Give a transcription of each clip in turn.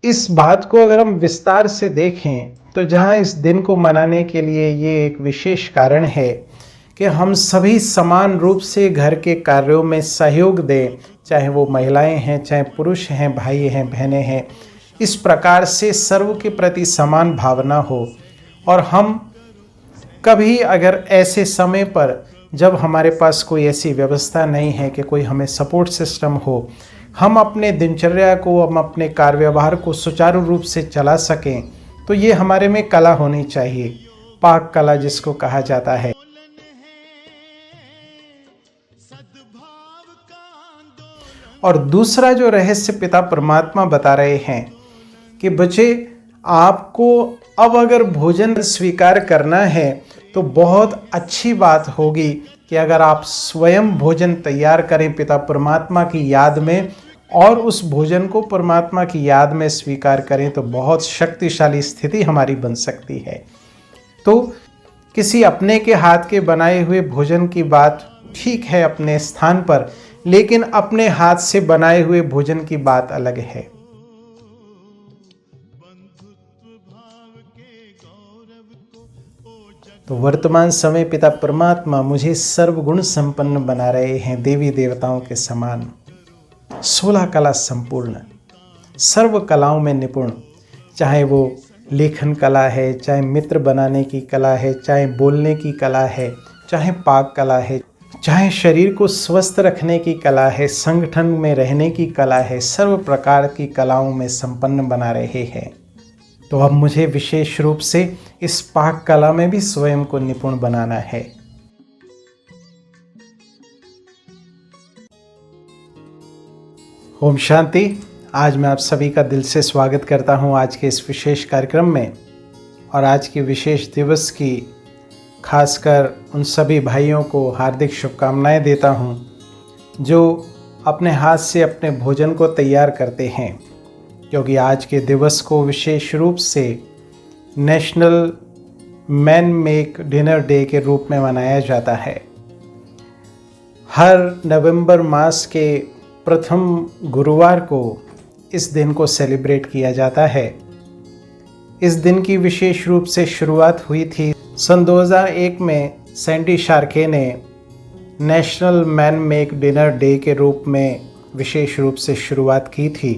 इस बात को अगर हम विस्तार से देखें तो जहाँ इस दिन को मनाने के लिए ये एक विशेष कारण है कि हम सभी समान रूप से घर के कार्यों में सहयोग दें, चाहे वो महिलाएं हैं, चाहे पुरुष हैं, भाई हैं, बहनें हैं। इस प्रकार से सर्व के प्रति समान भावना हो। और हम कभी अगर ऐसे समय पर जब हमारे पास कोई ऐसी व्यवस्था नहीं है कि कोई हमें सपोर्ट सिस्टम हो, हम अपने दिनचर्या को, हम अपने कार्य व्यवहार को सुचारू रूप से चला सकें, तो ये हमारे में कला होनी चाहिए, पाक कला जिसको कहा जाता है। और दूसरा जो रहस्य पिता परमात्मा बता रहे हैं कि बच्चे, आपको अब अगर भोजन स्वीकार करना है तो बहुत अच्छी बात होगी कि अगर आप स्वयं भोजन तैयार करें पिता परमात्मा की याद में, और उस भोजन को परमात्मा की याद में स्वीकार करें, तो बहुत शक्तिशाली स्थिति हमारी बन सकती है। तो किसी अपने के हाथ के बनाए हुए भोजन की बात ठीक है अपने स्थान पर, लेकिन अपने हाथ से बनाए हुए भोजन की बात अलग है। तो वर्तमान समय पिता परमात्मा मुझे सर्वगुण संपन्न बना रहे हैं, देवी देवताओं के समान, 16 कला संपूर्ण, सर्व कलाओं में निपुण। चाहे वो लेखन कला है, चाहे मित्र बनाने की कला है, चाहे बोलने की कला है, चाहे पाक कला है, चाहे शरीर को स्वस्थ रखने की कला है, संगठन में रहने की कला है, सर्व प्रकार की कलाओं में संपन्न बना रहे हैं। तो अब मुझे विशेष रूप से इस पाक कला में भी स्वयं को निपुण बनाना है। ओम शांति। आज मैं आप सभी का दिल से स्वागत करता हूं आज के इस विशेष कार्यक्रम में। और आज के विशेष दिवस की खासकर उन सभी भाइयों को हार्दिक शुभकामनाएं देता हूं जो अपने हाथ से अपने भोजन को तैयार करते हैं, क्योंकि आज के दिवस को विशेष रूप से national man make dinner day के रूप में मनाया जाता है। हर नवंबर मास के प्रथम गुरुवार को इस दिन को सेलिब्रेट किया जाता है। इस दिन की विशेष रूप से शुरुआत हुई थी सन 2001 में। सैंडी शार्के ने national man make dinner day के रूप में विशेष रूप से शुरुआत की थी।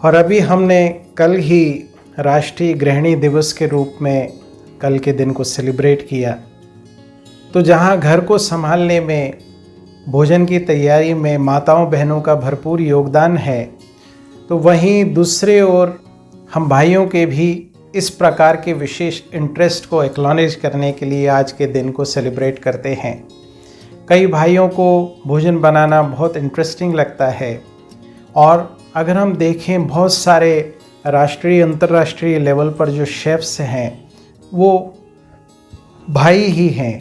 और अभी हमने कल ही राष्ट्रीय गृहिणी दिवस के रूप में कल के दिन को सेलिब्रेट किया। तो जहां घर को संभालने में, भोजन की तैयारी में माताओं बहनों का भरपूर योगदान है, तो वहीं दूसरे ओर हम भाइयों के भी इस प्रकार के विशेष इंटरेस्ट को एक्नॉलेज करने के लिए आज के दिन को सेलिब्रेट करते हैं। कई भाइयों को भोजन बनाना बहुत इंटरेस्टिंग लगता है, और अगर हम देखें बहुत सारे राष्ट्रीय अंतर्राष्ट्रीय लेवल पर जो शेफ्स हैं वो भाई ही हैं।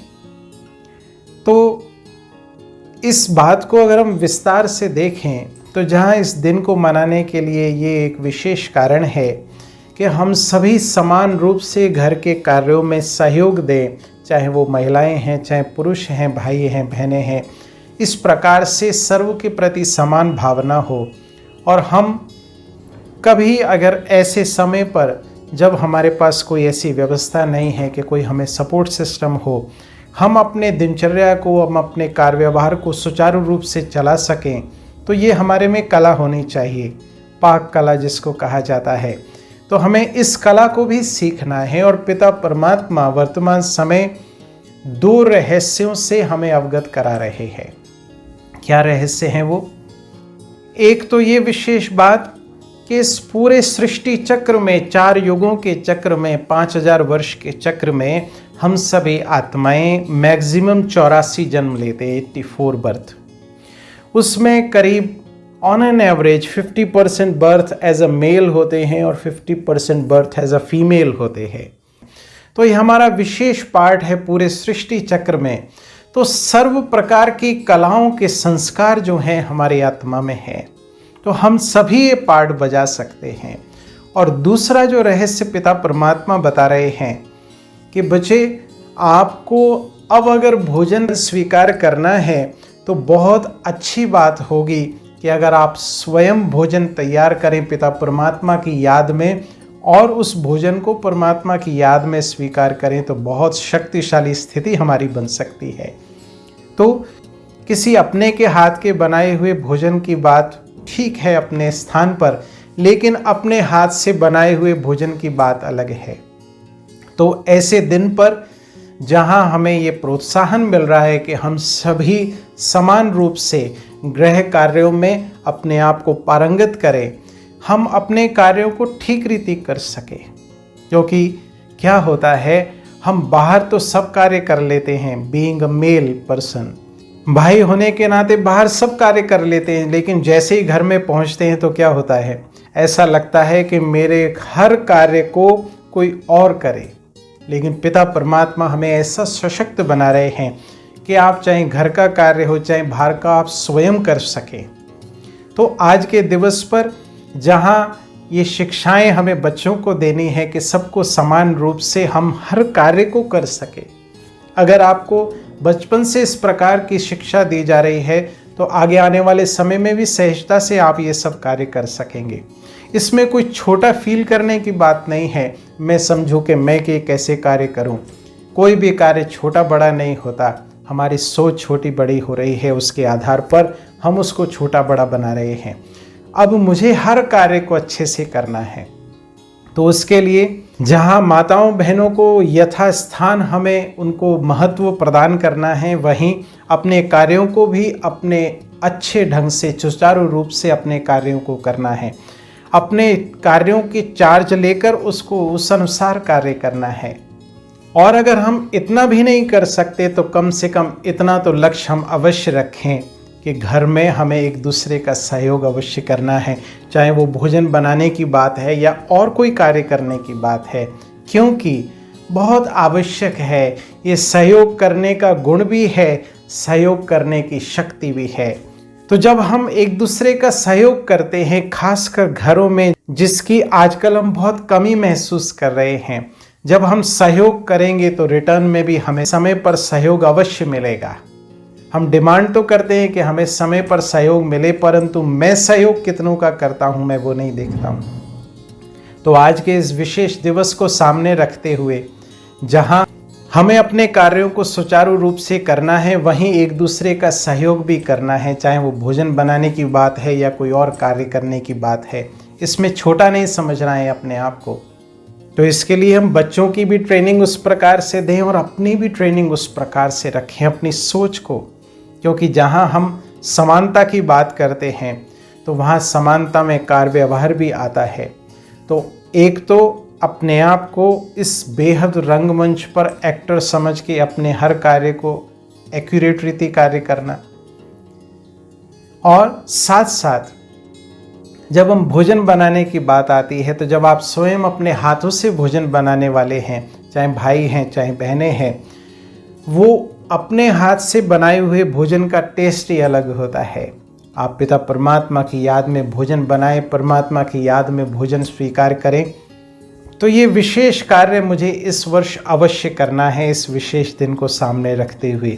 तो इस बात को अगर हम विस्तार से देखें तो जहाँ इस दिन को मनाने के लिए ये एक विशेष कारण है कि हम सभी समान रूप से घर के कार्यों में सहयोग दें, चाहे वो महिलाएं हैं, चाहे पुरुष हैं, भाई हैं, बहनें हैं। इस प्रकार से सर्व के प्रति समान भावना हो। और हम कभी अगर ऐसे समय पर जब हमारे पास कोई ऐसी व्यवस्था नहीं है कि कोई हमें सपोर्ट सिस्टम हो, हम अपने दिनचर्या को, हम अपने कार्य व्यवहार को सुचारू रूप से चला सकें, तो ये हमारे में कला होनी चाहिए, पाक कला जिसको कहा जाता है। तो हमें इस कला को भी सीखना है। और पिता परमात्मा वर्तमान समय 2 रहस्यों से हमें अवगत करा रहे हैं। क्या रहस्य हैं वो? एक तो ये विशेष बात कि इस पूरे सृष्टि चक्र में, 4 युगों के चक्र में, 5000 वर्ष के चक्र में हम सभी आत्माएं मैक्सिमम 84 जन्म लेते हैं, 84 बर्थ। उसमें करीब on an average 50% berth as a male होते हैं और 50% बर्थ एज अ फीमेल होते हैं। तो ये हमारा विशेष पार्ट है पूरे सृष्टि चक्र में। तो सर्व प्रकार की कलाओं के संस्कार जो हैं हमारी आत्मा में है, तो हम सभी ये पार्ट बजा सकते हैं। और दूसरा जो रहस्य पिता परमात्मा बता रहे हैं कि बच्चे, आपको अब अगर भोजन स्वीकार करना है तो बहुत अच्छी बात होगी कि अगर आप स्वयं भोजन तैयार करें पिता परमात्मा की याद में और उस भोजन को परमात्मा की याद में स्वीकार करें तो बहुत शक्तिशाली स्थिति हमारी बन सकती है। तो किसी अपने के हाथ के बनाए हुए भोजन की बात ठीक है अपने स्थान पर, लेकिन अपने हाथ से बनाए हुए भोजन की बात अलग है। तो ऐसे दिन पर जहां हमें ये प्रोत्साहन मिल रहा है कि हम सभी समान रूप से गृह कार्यों में अपने आप को पारंगत करें, हम अपने कार्यों को ठीक रीति कर सकें। क्योंकि क्या होता है, हम बाहर तो सब कार्य कर लेते हैं, बीइंग अ मेल पर्सन, भाई होने के नाते बाहर सब कार्य कर लेते हैं, लेकिन जैसे ही घर में पहुंचते हैं तो क्या होता है, ऐसा लगता है कि मेरे हर कार्य को कोई और करे। लेकिन पिता परमात्मा हमें ऐसा सशक्त बना रहे हैं कि आप चाहे घर का कार्य हो चाहे बाहर का, आप स्वयं कर सकें। तो आज के दिवस पर जहां ये शिक्षाएं हमें बच्चों को देनी है कि सबको समान रूप से हम हर कार्य को कर सके, अगर आपको बचपन से इस प्रकार की शिक्षा दी जा रही है तो आगे आने वाले समय में भी सहजता से आप ये सब कार्य कर सकेंगे। इसमें कोई छोटा फील करने की बात नहीं है, मैं समझूं कि मैं कि कैसे कार्य करूं। कोई भी कार्य छोटा बड़ा नहीं होता, हमारी सोच छोटी बड़ी हो रही है, उसके आधार पर हम उसको छोटा बड़ा बना रहे हैं। अब मुझे हर कार्य को अच्छे से करना है, तो उसके लिए जहां माताओं बहनों को यथास्थान हमें उनको महत्व प्रदान करना है, वहीं अपने कार्यों को भी अपने अच्छे ढंग से सुचारू रूप से अपने कार्यों को करना है। अपने कार्यों की चार्ज लेकर उसको उस अनुसार कार्य करना है। और अगर हम इतना भी नहीं कर सकते तो कम से कम इतना तो लक्ष्य हम अवश्य रखें कि घर में हमें एक दूसरे का सहयोग अवश्य करना है, चाहे वो भोजन बनाने की बात है या और कोई कार्य करने की बात है, क्योंकि बहुत आवश्यक है। ये सहयोग करने का गुण भी है, सहयोग करने की शक्ति भी है। तो जब हम एक दूसरे का सहयोग करते हैं, खासकर घरों में जिसकी आजकल हम बहुत कमी महसूस कर रहे हैं, जब हम सहयोग करेंगे तो रिटर्न में भी हमें समय पर सहयोग अवश्य मिलेगा। हम डिमांड तो करते हैं कि हमें समय पर सहयोग मिले, परंतु मैं सहयोग कितनों का करता हूं मैं वो नहीं देखता हूं। तो आज के इस विशेष दिवस को सामने रखते हुए जहां हमें अपने कार्यों को सुचारू रूप से करना है, वहीं एक दूसरे का सहयोग भी करना है, चाहे वो भोजन बनाने की बात है या कोई और कार्य करने की बात है। इसमें छोटा नहीं समझना है अपने आप को। तो इसके लिए हम बच्चों की भी ट्रेनिंग उस प्रकार से दें और अपनी भी ट्रेनिंग उस प्रकार से रखें अपनी सोच को, क्योंकि जहां हम समानता की बात करते हैं तो वहां समानता में कार्य व्यवहार भी आता है। तो एक तो अपने आप को इस बेहद रंगमंच पर एक्टर समझ के अपने हर कार्य को एक्यूरेट रीति कार्य करना, और साथ साथ जब हम भोजन बनाने की बात आती है तो जब आप स्वयं अपने हाथों से भोजन बनाने वाले हैं, चाहे भाई हैं चाहे बहनें हैं, वो अपने हाथ से बनाए हुए भोजन का टेस्ट ही अलग होता है। आप पिता परमात्मा की याद में भोजन बनाएं, परमात्मा की याद में भोजन स्वीकार करें। तो ये विशेष कार्य मुझे इस वर्ष अवश्य करना है, इस विशेष दिन को सामने रखते हुए।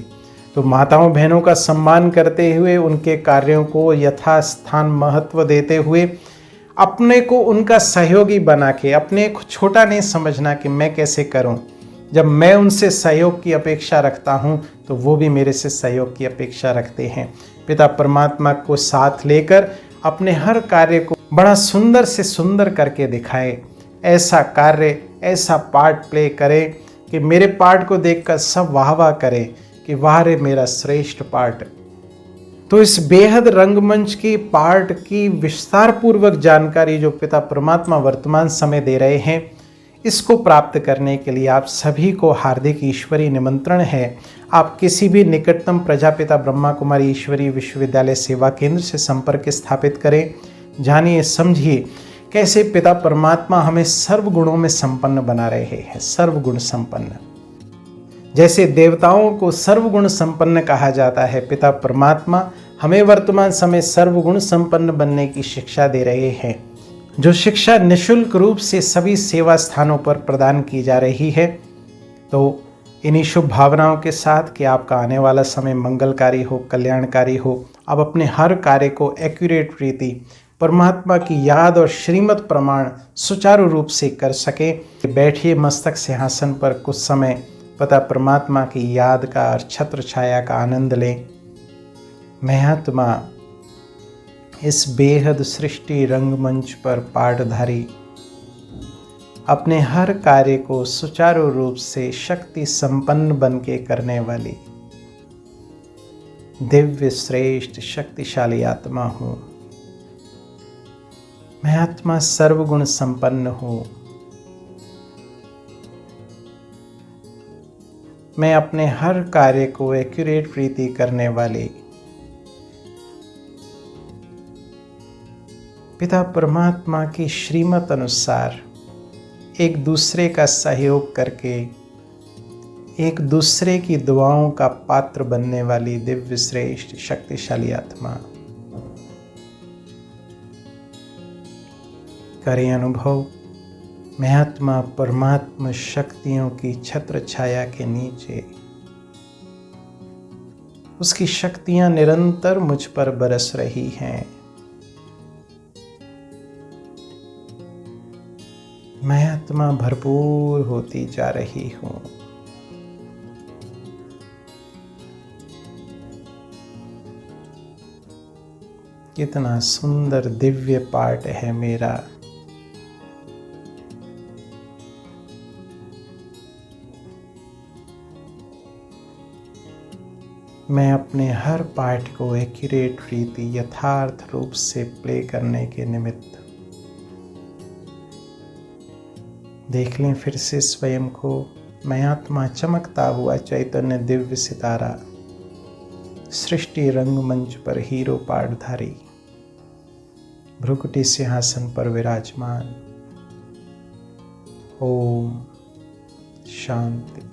तो माताओं बहनों का सम्मान करते हुए, उनके कार्यों को यथास्थान महत्व देते हुए, अपने को उनका सहयोगी बना के, अपने को छोटा नहीं समझना कि मैं कैसे करूं। जब मैं उनसे सहयोग की अपेक्षा रखता हूं तो वो भी मेरे से सहयोग की अपेक्षा रखते हैं। पिता परमात्मा को साथ लेकर अपने हर कार्य को बड़ा सुंदर से सुंदर करके दिखाएं। ऐसा कार्य, ऐसा पार्ट प्ले करें कि मेरे पार्ट को देखकर सब वाह वाह करें कि वाह रे मेरा श्रेष्ठ पार्ट। तो इस बेहद रंगमंच की पार्ट की विस्तार पूर्वक जानकारी जो पिता परमात्मा वर्तमान समय दे रहे हैं, इसको प्राप्त करने के लिए आप सभी को हार्दिक ईश्वरीय निमंत्रण है। आप किसी भी निकटतम प्रजापिता ब्रह्मा कुमारी ईश्वरीय विश्वविद्यालय सेवा केंद्र से संपर्क स्थापित करें। जानिए, समझिए कैसे पिता परमात्मा हमें सर्वगुणों में संपन्न बना रहे हैं, सर्वगुण संपन्न। जैसे देवताओं को सर्वगुण संपन्न कहा जाता है, पिता परमात्मा हमें वर्तमान समय सर्वगुण संपन्न बनने की शिक्षा दे रहे हैं, जो शिक्षा निशुल्क रूप से सभी सेवा स्थानों पर प्रदान की जा रही है। तो इन्हीं शुभ भावनाओं के साथ कि आपका आने वाला समय मंगलकारी हो, कल्याणकारी हो, आप अपने हर कार्य को एक्यूरेट रीति परमात्मा की याद और श्रीमत प्रमाण सुचारू रूप से कर सकें। बैठिए मस्तक सिंहासन पर कुछ समय पता परमात्मा की याद का और छत्र छाया का आनंद लें। महात्मा इस बेहद सृष्टि रंगमंच पर पाठधारी अपने हर कार्य को सुचारू रूप से शक्ति संपन्न बन के करने वाली दिव्य श्रेष्ठ शक्तिशाली आत्मा हूँ। मैं आत्मा सर्वगुण संपन्न हूँ। मैं अपने हर कार्य को एक्यूरेट रीति करने वाली पिता परमात्मा की श्रीमत अनुसार एक दूसरे का सहयोग करके एक दूसरे की दुआओं का पात्र बनने वाली दिव्य श्रेष्ठ शक्तिशाली आत्मा। करें अनुभव, मैं आत्मा परमात्मा शक्तियों की छत्र छाया के नीचे, उसकी शक्तियां निरंतर मुझ पर बरस रही हैं। मैं आत्मा भरपूर होती जा रही हूँ। कितना सुंदर दिव्य पाठ है मेरा। मैं अपने हर पाठ को एक्यूरेट रीति यथार्थ रूप से प्ले करने के निमित्त देख लें फिर से स्वयं को। मैं आत्मा चमकता हुआ चैतन्य दिव्य सितारा, सृष्टि रंगमंच पर हीरो पाठधारी, भ्रुकुटी सिंहासन पर विराजमान। ओम शांति।